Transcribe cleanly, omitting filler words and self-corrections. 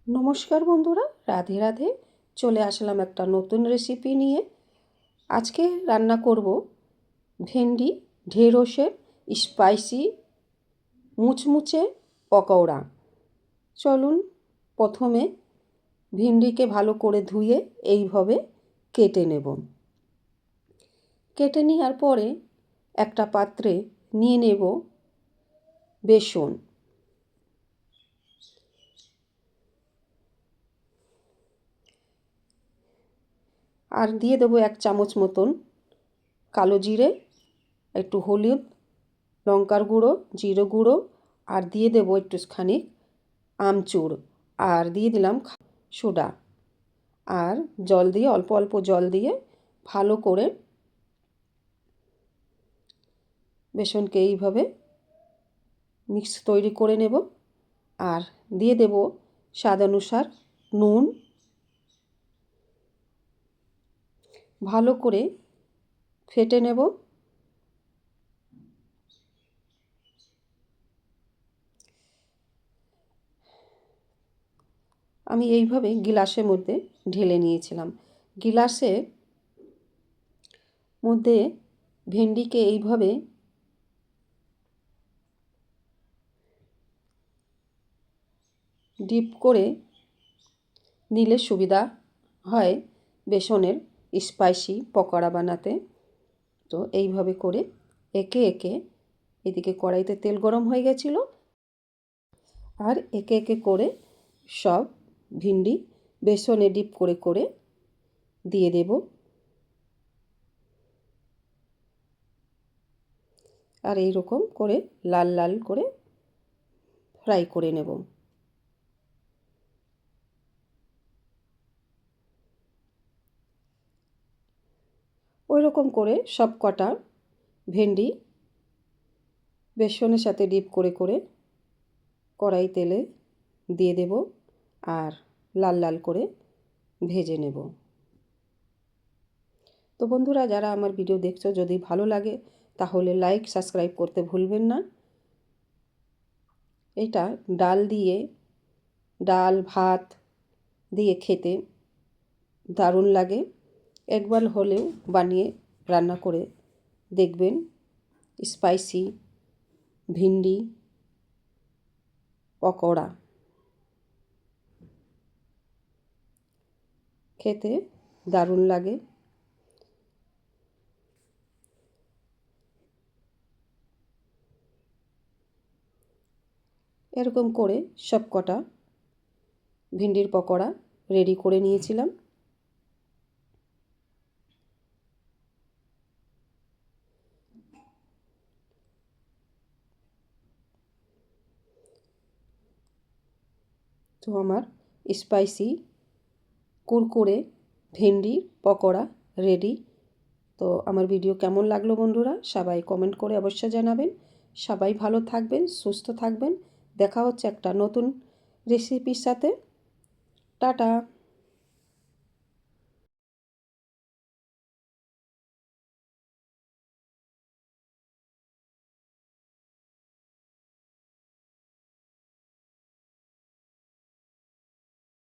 নমস্কার বন্ধুরা, রাধে রাধে। চলে আসলাম একটা নতুন রেসিপি নিয়ে। আজকে রান্না করব ভেন্ডি ঢেঁড়সের স্পাইসি মুচমুচে পকৌড়া। চলুন প্রথমে ভেন্ডিকে ভালো করে ধুয়ে এইভাবে কেটে নেব। কেটে নেওয়ার পরে একটা পাত্রে নিয়ে নেব বেসন, আর দিয়ে দেবো 1 চামচ মতন কালো জিরে, একটু হলুদ, লঙ্কার গুঁড়ো, জিরে গুঁড়ো, আর দিয়ে দেবো একটুখানি আমচুর, আর দিয়ে দিলাম সোডা, আর জল দিয়ে অল্প অল্প জল দিয়ে ভালো করে বেসনকে এইভাবে মিক্স তৈরি করে নেব। আর দিয়ে দেব স্বাদ অনুসার নুন। ভালো করে ফেটে নেব। আমি এইভাবে গিলাসের মধ্যে ঢেলে নিয়েছিলাম। গিলাসের মধ্যে ভেন্ডিকে এইভাবে ডিপ করে নিলে সুবিধা হয় বেসনের স্পাইসি পকোড়া বানাতে। তো এইভাবে করে একে একে, এদিকে কড়াইতে তেল গরম হয়ে গেছিলো, আর একে একে করে সব ভিন্ডি বেসনে ডিপ করে করে দিয়ে দেব। আর এই রকম করে লাল লাল করে ফ্রাই করে নেব। ওই রকম করে সব কটা ভেন্ডি বেসনের সাথে ডিপ করে করে কড়াই তেলে দিয়ে দেব, আর লাল লাল করে ভেজে নেব। তো বন্ধুরা, যারা আমার ভিডিও দেখছো, যদি ভালো লাগে তাহলে লাইক সাবস্ক্রাইব করতে ভুলবেন না। এটা ডাল ভাত দিয়ে খেতে দারুণ লাগে। একবার হলেও বানিয়ে রান্না করে দেখবেন। স্পাইসি ভিন্ডি পকোড়া খেতে দারুণ লাগে। এরকম করে সব কটা ভিন্ডির পকোড়া রেডি করে নিয়েছিলাম। তো আমার স্পাইসি কুরকুরে ভেন্ডির পকোড়া রেডি। তো আমার ভিডিও কেমন লাগলো বন্ধুরা, সবাই কমেন্ট করে অবশ্যই জানাবেন। সবাই ভালো থাকবেন, সুস্থ থাকবেন। দেখা হচ্ছে একটা নতুন রেসিপির সাথে। টাটা।